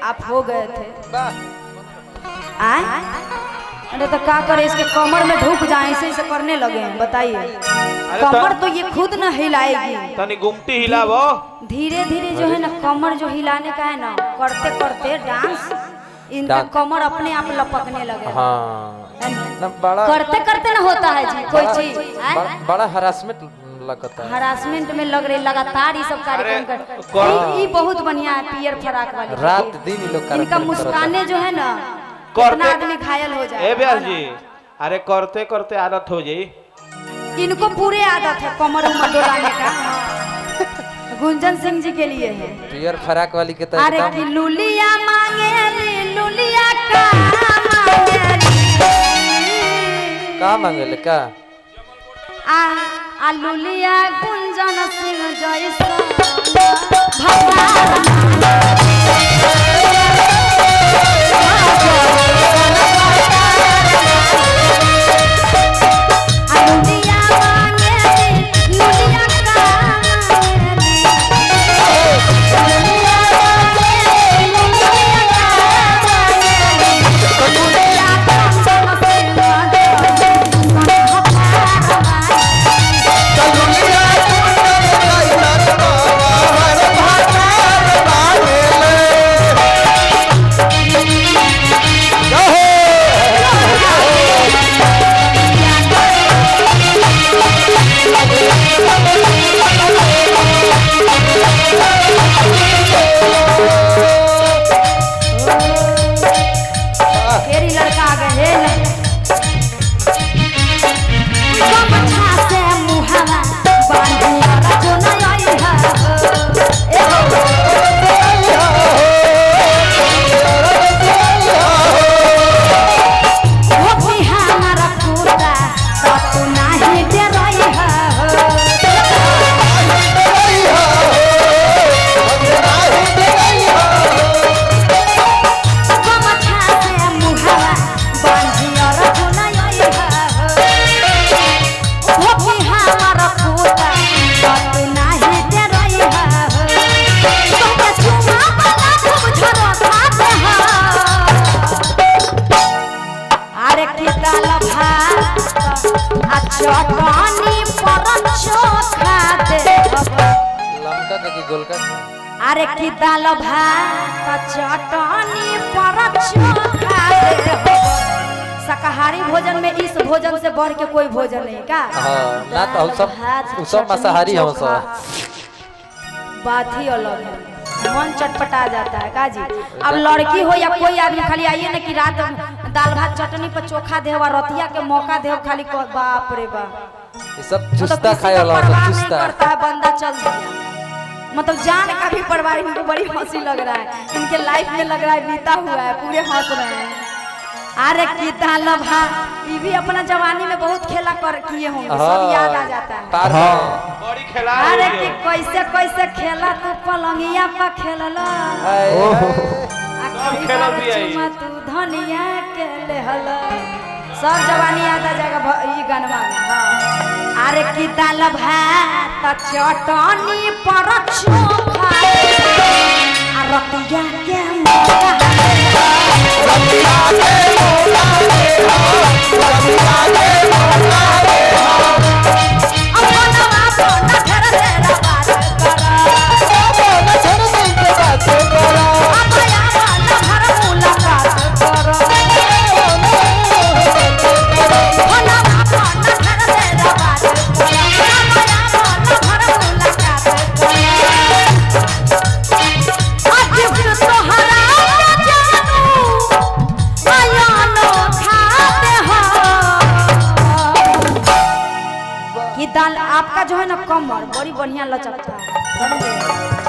आप हो गए थे। आए अरे तो क्या करे, इसके कमर में ढुक जाए ऐसे करने लगे हैं, बताइए। कमर तो ये खुद न हिलाएगी, तनी गुमटी हिलावो। धीरे धीरे जो है ना कमर जो हिलाने का है ना, करते करते डांस इनका कमर अपने आप लपकने लगे। करते करते ना होता है जी कोई चीज। बड़ा हरासमेंट लगता है, हरासमेंट में लग रही लगातार ये सब कार्यक्रम कर। ये बहुत बढ़िया है पियर फराक वाली, रात दिन ये लोग इनका मुस्काने जो है ना कितना आदमी घायल हो जाए। ए ब्यास जी, अरे करते करते आदत हो जाई। इनको पूरे आदत है कमर उमर डोलाने का। गुंजन सिंह जी के लिए है पियर फराक वाली के। अरे कि लुलिया मांगे लुलिया का मांगे का आ लुलिया गुंजन सिंह जैसा भगवान अरे की दाल भात चटनी पर चोखा दे। शाकाहारी भोजन में इस भोजन से बढ़ के कोई भोजन नहीं का। ना तो हम सब मांसाहारी हम सब। बात ही अलग है, मन चटपटा जाता है का जी। अब लड़की हो या कोई आदमी खाली आइए ना कि रात दाल भात चटनी पर चोखा दे रतिया के मौका दे खाली, बाप रे बाप ये सब चुस्ता खाए वाला चुस्ता करता है बंदा। चल दिया मतलब जान का भी परवाह। इनको बड़ी हंसी लग रहा है, इनके लाइफ में लग रहा है बीता हुआ है, पूरे हंस रहे हैं। अरे की दाल भात ये भी अपना जवानी में बहुत खेला कर किए होंगे, सब याद आ जाता है। बड़ी खेला। अरे कि कैसे कैसे खेला तू पलंगिया पर खेलला, तू धनिया के लेहला, सब जवानी याद आ जाएगा ये गानवा में। अरे की दाल भात चटनी पर चोखा रतिया के दाल आपका जो है ना कमर बड़ी बढ़िया लचकता है।